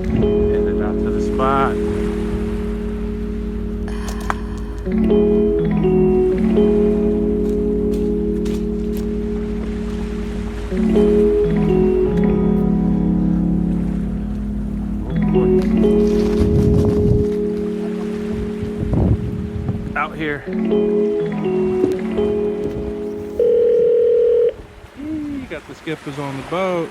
Headed out to the spot. Out here. Got the skippers on the boat.